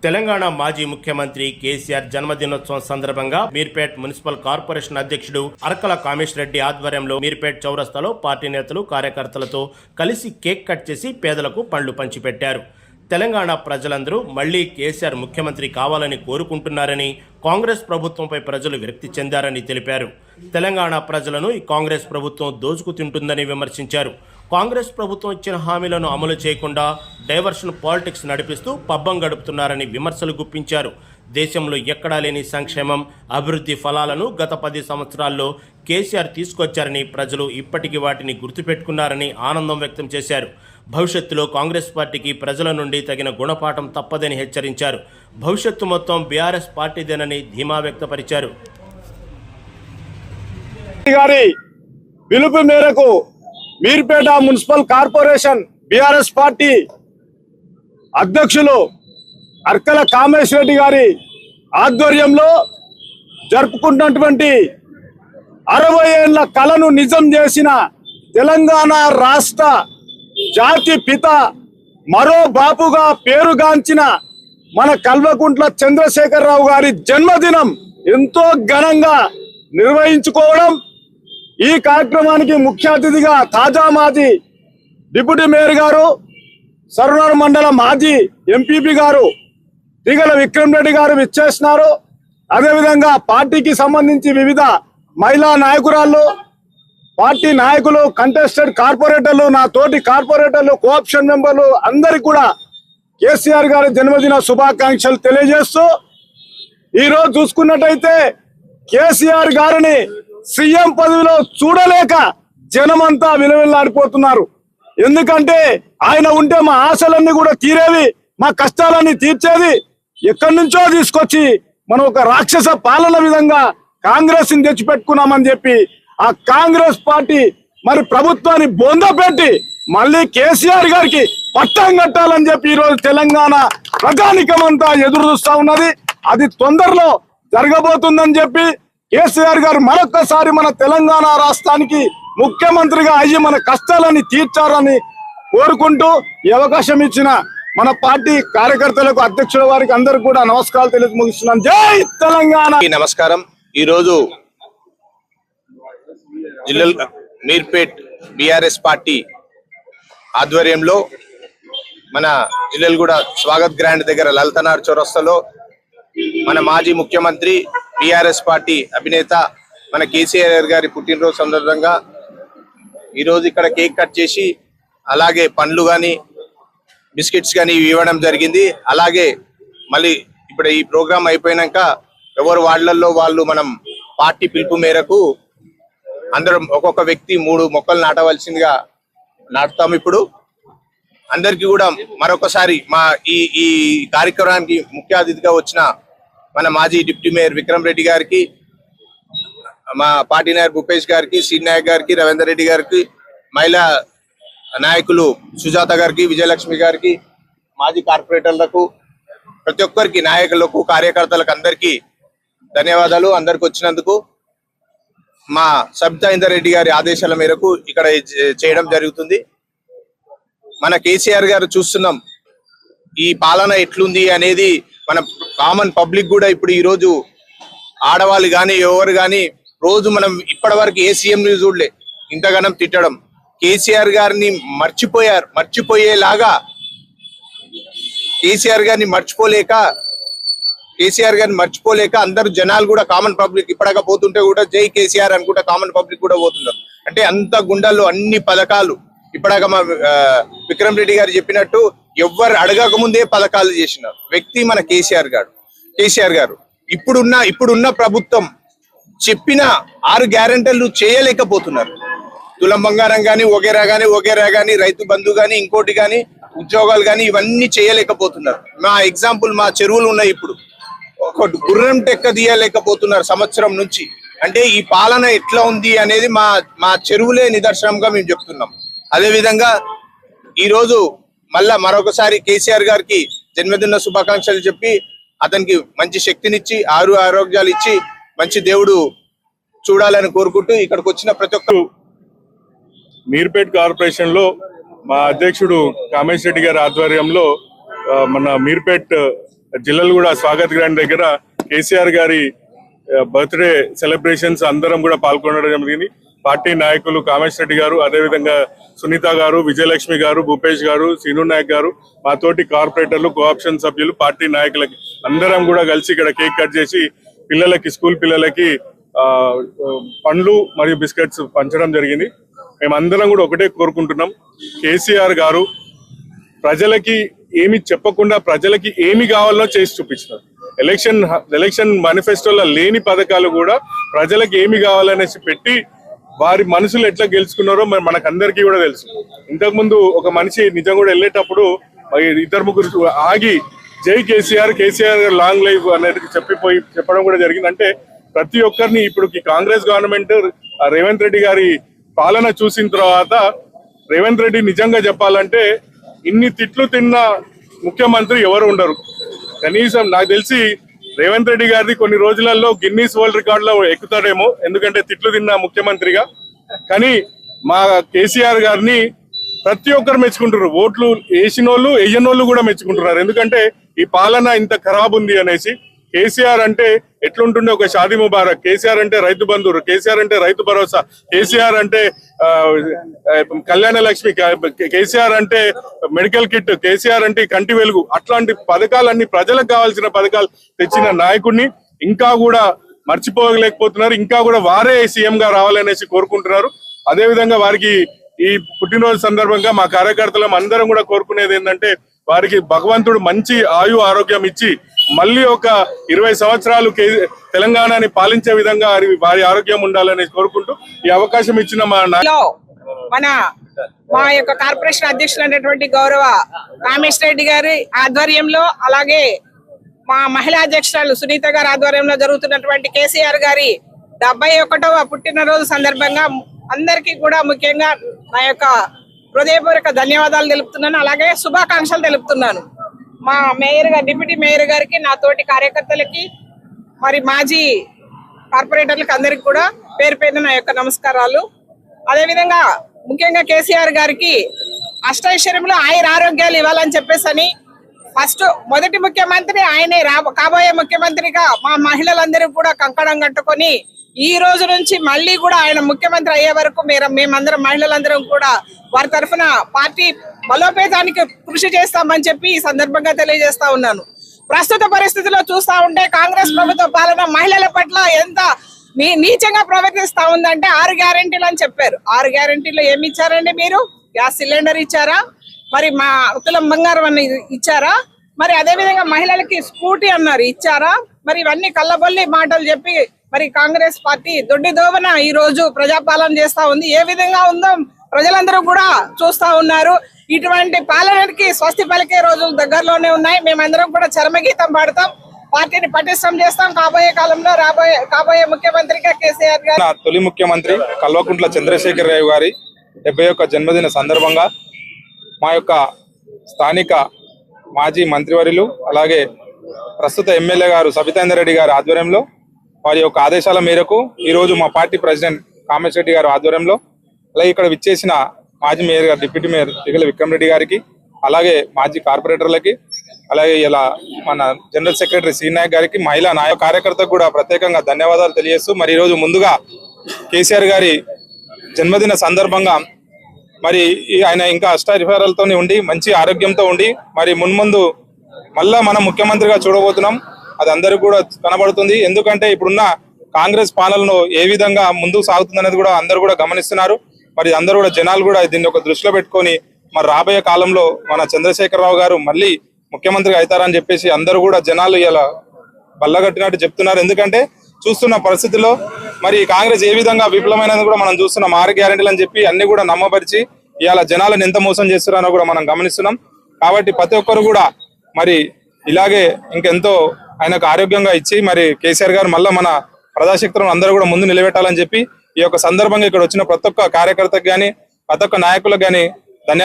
తెలంగాణ మాజీ ముఖ్యమంత్రి కేసీఆర్ జన్మదినోత్సవం సందర్భంగా మీర్పేట్ మున్సిపల్ కార్పొరేషన్ అధ్యక్షుడు అరకల కామేష్ రెడ్డి ఆధ్వర్యంలో మీర్పేట్ చౌరస్తాలో పార్టీ నేతలు కార్యకర్తలతో కలిసి కేక్ కట్ చేసి పేదలకు పండ్లు పంచిపెట్టారు. తెలంగాణ ప్రజలందరూ మళ్లీ కేసీఆర్ ముఖ్యమంత్రి కావాలని కోరుకుంటున్నారని, కాంగ్రెస్ ప్రభుత్వంపై ప్రజలు విరక్తి చెందారని తెలిపారు. తెలంగాణ ప్రజలను ఈ కాంగ్రెస్ ప్రభుత్వం దోచుకు తింటుందని విమర్శించారు. కాంగ్రెస్ ప్రభుత్వం ఇచ్చిన హామీలను అమలు చేయకుండా డైవర్షన్ పాలిటిక్స్ నడిపిస్తూ పబ్బం గడుపుతున్నారని విమర్శలు గుప్పించారు. దేశంలో ఎక్కడా లేని సంక్షేమం, అభివృద్ధి ఫలాలను గత 10 సంవత్సరాల్లో కేసీఆర్ తీసుకొచ్చారని, ప్రజలు ఇప్పటికీ వాటిని గుర్తుపెట్టుకున్నారని ఆనందం వ్యక్తం చేశారు. భవిష్యత్తులో కాంగ్రెస్ పార్టీకి ప్రజల నుండి తగిన గుణపాఠం తప్పదని హెచ్చరించారు. భవిష్యత్తు మొత్తం బీఆర్ఎస్ పార్టీదేనని ధీమా వ్యక్తపరిచారు. పిలుపు మేరకు Meerpet municipal corporation BRS party అధ్యక్షులు అర్కల కామేష్ రెడ్డి గారి ఆధ్వర్యంలో జరుపుకున్నటువంటి 60 ఏళ్ల కలను నిజం చేసిన తెలంగాణ రాష్ట్ర జాతి పిత, మరో బాపుగా పేరుగాంచిన మన కల్వకుంట్ల చంద్రశేఖరరావు గారి జన్మదినం ఎంతో ఘనంగా నిర్వహించుకోవడం, ఈ కార్యక్రమానికి ముఖ్య అతిథిగా తాజా మాజీ డిప్యూటీ మేయర్ గారు, సర్వనగర్ మండల మాజీ ఎంపీపీ గారు దిగల విక్రమ్ రెడ్డి గారు విచ్చేస్తున్నారు. అదేవిధంగా పార్టీకి సంబంధించి వివిధ మహిళా నాయకురాళ్ళు, పార్టీ నాయకులు, కంటెస్టెడ్ కార్పొరేటర్లు, నా తోటి కార్పొరేటర్లు, కోఆప్షన్ మెంబర్లు అందరికీ కూడా కేసీఆర్ గారి జన్మదిన శుభాకాంక్షలు తెలియజేస్తూ, ఈరోజు చూసుకున్నట్టయితే కేసీఆర్ గారిని సీఎం పదవిలో చూడలేక జనమంతా విలవిల్లాడిపోతున్నారు. ఎందుకంటే ఆయన ఉంటే మా ఆశలన్నీ కూడా తీరేవి, మా కష్టాలన్నీ తీర్చేది. ఎక్కడి నుంచో తీసుకొచ్చి మనం ఒక రాక్షస పాలన విధంగా కాంగ్రెస్ ని తెచ్చిపెట్టుకున్నామని చెప్పి ఆ కాంగ్రెస్ పార్టీ మరి ప్రభుత్వాన్ని బొందపెట్టి మళ్ళీ కేసీఆర్ గారికి పట్టం కట్టాలని చెప్పి ఈరోజు తెలంగాణ ప్రజానికమంతా ఎదురు చూస్తా ఉన్నది. అది తొందరలో జరగబోతుందని చెప్పి కేసీఆర్ గారు మరొక్కసారి మన తెలంగాణ రాష్ట్రానికి ముఖ్యమంత్రిగా అయ్యి మన కష్టాలని తీర్చారని కోరుకుంటూ ఈ అవకాశం ఇచ్చిన మన పార్టీ కార్యకర్తలకు, అధ్యక్షుల వారికి అందరికి కూడా నమస్కారాలు తెలియజేసి ముగిస్తున్నాను. జై తెలంగాణ. నమస్కారం. ఈరోజు జిల్లా మీర్పేట్ బీఆర్ఎస్ పార్టీ ఆధ్వర్యంలో మన జిల్లెల్గూడ స్వాగత్ గ్రాండ్ దగ్గర లలితనార్ చౌరస్తాలో మన మాజీ ముఖ్యమంత్రి, బీఆర్ఎస్ పార్టీ అధినేత మన కేసీఆర్ గారి పుట్టినరోజు సందర్భంగా ఈరోజు ఇక్కడ కేక్ కట్ చేసి, అలాగే పండ్లు కానీ బిస్కెట్స్ కానీ ఇవ్వడం జరిగింది. అలాగే మళ్ళీ ఇప్పుడు ఈ ప్రోగ్రాం అయిపోయినాక ఎవరు వాళ్లలో వాళ్ళు మనం పార్టీ పిలుపు మేరకు అందరం ఒక్కొక్క వ్యక్తి 3 మొక్కలు నాటవలసిందిగా నాటుతాం. ఇప్పుడు అందరికీ కూడా మరొకసారి మా ఈ కార్యక్రమానికి ముఖ్య అతిథిగా వచ్చిన మన మాజీ డిప్యూటీ మేయర్ విక్రమ్ రెడ్డి గారికి, మా పార్టీ నాయకుడు భూపేష్ గారికి, శ్రీ నాయక్ గారికి, రవీందర్ రెడ్డి గారికి, మహిళా నాయకులు సుజాత గారికి, విజయలక్ష్మి గారికి, మాజీ కార్పొరేటర్లకు, ప్రతి ఒక్కరికి, నాయకులకు, కార్యకర్తలకు అందరికీ ధన్యవాదాలు. అందరికి వచ్చినందుకు మా సబితా ఇందర్ రెడ్డి గారి ఆదేశాల మేరకు ఇక్కడ చేయడం జరుగుతుంది. మన కేసీఆర్ గారు చూస్తున్నాం ఈ పాలన ఎట్లుంది అనేది మన కామన్ పబ్లిక్ కూడా ఇప్పుడు ఈ రోజు ఆడవాళ్ళు కానీ ఎవరు కానీ రోజు మనం ఇప్పటి వరకు ఏ సీఎం ని చూడలే ఇంతగానం తిట్టడం. కేసీఆర్ గారిని మర్చిపోయేలాగా కేసీఆర్ గారిని మర్చిపోలేక అందరు జనాలు కూడా, కామన్ పబ్లిక్ ఇప్పటిగా పోతుంటే కూడా జై కేసీఆర్ అనుకుంటా కామన్ పబ్లిక్ కూడా పోతున్నారు. అంటే అంత గుండెల్లో అన్ని పథకాలు ఇప్పటిగా మా విక్రమ్ రెడ్డి గారు చెప్పినట్టు ఎవ్వరు అడగక ముందే పథకాలు చేసిన వ్యక్తి మన కేసీఆర్ గారు. ఇప్పుడున్న ప్రభుత్వం చెప్పిన 6 గ్యారెంటీలు చేయలేకపోతున్నారు. తులం బంగారం కానీ ఒగేరా కానీ రైతు బంధు కానీ ఇంకోటి కానీ ఉద్యోగాలు కానీ ఇవన్నీ చేయలేకపోతున్నారు. మా ఎగ్జాంపుల్ మా చెరువులు ఉన్నాయి, ఇప్పుడు ఒక గుర్రం టెక్క తీయలేకపోతున్నారు సంవత్సరం నుంచి. అంటే ఈ పాలన ఎట్లా ఉంది అనేది మా చెరువులే నిదర్శనంగా మేము చెప్తున్నాం. అదే విధంగా ఈరోజు మరొకసారి కేసీఆర్ గారికి జన్మదిన శుభాకాంక్షలు చెప్పి అతనికి మంచి శక్తినిచ్చి ఆరోగ్యాలు ఇచ్చి మంచి దేవుడు చూడాలని కోరుకుంటూ ఇక్కడికి వచ్చిన ప్రతి ఒక్కరు మీర్పేట్ కార్పొరేషన్ లో మా అధ్యక్షుడు కామేష్ రెడ్డి గారి ఆధ్వర్యంలో మన మీర్పేట్ జిల్లలగూడ స్వాగత్ గ్రాండ్ దగ్గర కేసీఆర్ గారి బర్త్డే సెలబ్రేషన్స్ అందరం కూడా పాల్గొనడం జరిగింది. పార్టీ నాయకులు కామేష్ రెడ్డి గారు, అదేవిధంగా సునీత గారు, విజయలక్ష్మి గారు, భూపేష్ గారు, సీను నాయక్ గారు, మా తోటి కార్పొరేటర్లు, కోఆప్షన్ సభ్యులు, పార్టీ నాయకులకి అందరం కూడా కలిసి ఇక్కడ కేక్ కట్ చేసి పిల్లలకి, స్కూల్ పిల్లలకి పండ్లు మరియు బిస్కెట్స్ పంచడం జరిగింది. మేమందరం కూడా ఒకటే కోరుకుంటున్నాం, కేసీఆర్ గారు ప్రజలకి ఏమి చెప్పకుండా ప్రజలకి ఏమి కావాలో చేసి చూపించినారు. ఎలక్షన్ మేనిఫెస్టోలో లేని పథకాలు కూడా ప్రజలకు ఏమి కావాలనేసి పెట్టి వారి మనసులు ఎట్లా గెలుచుకున్నారో మనకందరికీ కూడా తెలుసు. ఇంతకుముందు ఒక మనిషి నిజం కూడా వెళ్ళేటప్పుడు ఇద్దరు ముగ్గురు ఆగి జై కేసీఆర్, కేసీఆర్ లాంగ్ లైఫ్ అనేది చెప్పడం కూడా జరిగింది. అంటే ప్రతి ఒక్కరిని ఇప్పుడు కాంగ్రెస్ గవర్నమెంట్ రేవంత్ రెడ్డి గారి పాలన చూసిన తర్వాత రేవంత్ రెడ్డి నిజంగా చెప్పాలంటే ఇన్ని తిట్లు తిన్న ముఖ్యమంత్రి ఎవరు ఉండరు. కనీసం నాకు తెలిసి రేవంత్ రెడ్డి గారిది కొన్ని రోజులలో గిన్నీస్ వరల్డ్ రికార్డ్ లో ఎక్కుతాడేమో, ఎందుకంటే తిట్లు తిన్న ముఖ్యమంత్రిగా. కానీ మా కేసీఆర్ గారిని ప్రతి ఒక్కరు మెచ్చుకుంటున్నారు. ఓట్లు వేసినోళ్ళు వేయనోళ్ళు కూడా మెచ్చుకుంటున్నారు. ఎందుకంటే ఈ పాలన ఇంత ఖరాబ్ ఉంది అనేసి. కేసీఆర్ అంటే ఎట్లుంటుండే ఒక షాదీ ముబారక్, కేసీఆర్ అంటే రైతు బంధువులు, కేసీఆర్ అంటే రైతు భరోసా, కేసీఆర్ అంటే కళ్యాణ లక్ష్మి, కేసీఆర్ అంటే మెడికల్ కిట్, కేసీఆర్ అంటే కంటి వెలుగు, అట్లాంటి పథకాలన్నీ ప్రజలకు కావాల్సిన పథకాలు తెచ్చిన నాయకుడిని ఇంకా కూడా మర్చిపోలేకపోతున్నారు. ఇంకా కూడా వారే సీఎం గా రావాలనేసి కోరుకుంటున్నారు. అదేవిధంగా వారికి ఈ పుట్టినరోజు సందర్భంగా మా కార్యకర్తలం అందరం కూడా కోరుకునేది ఏంటంటే వారికి భగవంతుడు మంచి ఆరోగ్యం ఇచ్చి మళ్ళీ ఒక 20 సంవత్సరాలు తెలంగాణని పాలించే విధంగా వారి ఆరోగ్యం ఉండాలని కోరుకుంటూ ఈ అవకాశం ఇచ్చిన మా యొక్క కార్పొరేషన్ అధ్యక్షులు అనేటువంటి గౌరవ కామేష్ రెడ్డి గారి ఆధ్వర్యంలో, అలాగే మా మహిళా అధ్యక్షురాలు సునీత గారి ఆధ్వర్యంలో జరుగుతున్నటువంటి కేసీఆర్ గారి 71వ పుట్టినరోజు సందర్భంగా అందరికీ కూడా ముఖ్యంగా నా యొక్క హృదయపూర్వక ధన్యవాదాలు తెలుపుతున్నాను, అలాగే శుభాకాంక్షలు తెలుపుతున్నాను. మా మేయర్ గారు, డిప్యూటీ మేయర్ గారికి, నా తోటి కార్యకర్తలకి, మరి మాజీ కార్పొరేటర్లకు అందరికి కూడా పేరు పేరున నా యొక్క నమస్కారాలు. అదేవిధంగా ముఖ్యంగా కేసీఆర్ గారికి అష్టైశ్వర్యంలో ఆరోగ్యాలు ఇవ్వాలని చెప్పేసి ఫస్ట్ మొదటి ముఖ్యమంత్రి ఆయనే, కాబోయే ముఖ్యమంత్రిగా మా మహిళలందరూ కూడా కంకణం కట్టుకొని ఈ రోజు నుంచి మళ్ళీ కూడా ఆయన ముఖ్యమంత్రి అయ్యే వరకు మేమందరం మహిళలందరం కూడా వారి తరఫున పార్టీ బలోపేతానికి కృషి చేస్తామని చెప్పి ఈ సందర్భంగా తెలియజేస్తా ఉన్నాను. ప్రస్తుత పరిస్థితుల్లో చూస్తా ఉంటే కాంగ్రెస్ ప్రభుత్వ పాలన మహిళల పట్ల ఎంత నీచంగా ప్రవర్తిస్తా ఉందంటే 6 గ్యారెంటీలు అని చెప్పారు. 6 గ్యారెంటీలు ఏమి ఇచ్చారండి? మీరు గ్యాస్ సిలిండర్ ఇచ్చారా? మరి మా తులం బంగారం అని ఇచ్చారా? మరి అదే విధంగా మహిళలకి స్కూటీ అన్నారు, ఇచ్చారా? మరి ఇవన్నీ కళ్ళబొల్లి మాటలు చెప్పి మరి కాంగ్రెస్ పార్టీ దొడ్డి దోవన ఈ రోజు ప్రజాపాలన చేస్తా ఉంది. ఏ విధంగా ఉందో ప్రజలందరూ కూడా చూస్తా ఉన్నారు. ఇటువంటి పాలనకి స్వస్తి పలికే రోజులు దగ్గరలోనే ఉన్నాయి. మేమందరం కూడా చరమగీతం పాడతాం, పార్టీని పటిష్టం చేస్తాం. కాబోయే కాలంలో కాబోయే ముఖ్యమంత్రిగా కేసీఆర్ గారు, తొలి ముఖ్యమంత్రి కల్వకుంట్ల చంద్రశేఖర్ రావు గారి 71వ జన్మదిన సందర్భంగా మా యొక్క స్థానిక మాజీ మంత్రివర్యులు, అలాగే ప్రస్తుత ఎమ్మెల్యే గారు సబితేందర్ రెడ్డి గారి ఆధ్వర్యంలో, వారి యొక్క ఆదేశాల మేరకు ఈరోజు మా పార్టీ ప్రెసిడెంట్ కామేష్ రెడ్డి గారి ఆధ్వర్యంలో, అలాగే ఇక్కడ విచ్చేసిన మాజీ మేయర్ గారు, డిప్యూటీ మేయర్ దిగల విక్రమ్ రెడ్డి గారికి, అలాగే మాజీ కార్పొరేటర్లకి, అలాగే ఇలా మన జనరల్ సెక్రటరీ శ్రీ నాయక్ గారికి, మహిళా కార్యకర్తకు కూడా ప్రత్యేకంగా ధన్యవాదాలు తెలియజేస్తూ, మరి ఈరోజు ముందుగా కేసీఆర్ గారి జన్మదిన సందర్భంగా మరి ఆయన ఇంకా అష్టైశ్వర్యాలతో ఉండి మంచి ఆరోగ్యంతో ఉండి మరి మున్ముందు మళ్ళా మనం ముఖ్యమంత్రిగా చూడబోతున్నాం. అది అందరికీ కూడా కనబడుతుంది. ఎందుకంటే ఇప్పుడున్న కాంగ్రెస్ పాలనలో ఏ విధంగా ముందుకు సాగుతుంది అనేది కూడా అందరూ కూడా గమనిస్తున్నారు. మరి అందరూ కూడా జనాలు కూడా దీన్ని ఒక దృష్టిలో పెట్టుకొని మరి రాబోయే కాలంలో మన చంద్రశేఖరరావు గారు మళ్ళీ ముఖ్యమంత్రిగా అవుతారని చెప్పేసి అందరూ కూడా జనాలు ఇలా బల్లగట్టినట్టు చెప్తున్నారు. ఎందుకంటే చూస్తున్న పరిస్థితుల్లో మరి కాంగ్రెస్ ఏ విధంగా విఫలమైనది కూడా మనం చూస్తున్నాం. 6 గ్యారెంటీలు అని చెప్పి అన్ని కూడా నమ్మపరిచి ఇవాళ జనాలను ఎంత మోసం చేస్తున్నారో కూడా మనం గమనిస్తున్నాం. కాబట్టి ప్రతి ఒక్కరు కూడా మరి ఇలాగే ఇంకెంతో ఆయనకు ఆరోగ్యంగా ఇచ్చి మరి కేసీఆర్ గారు మళ్ళీ మన ప్రజాశక్తులను అందరూ కూడా ముందు నిలబెట్టాలని చెప్పి ఈ యొక్క సందర్భంగా ఇక్కడ వచ్చిన ప్రతి ఒక్క కార్యకర్తకు కానీ ప్రతి ఒక్క నాయకులకు కానీ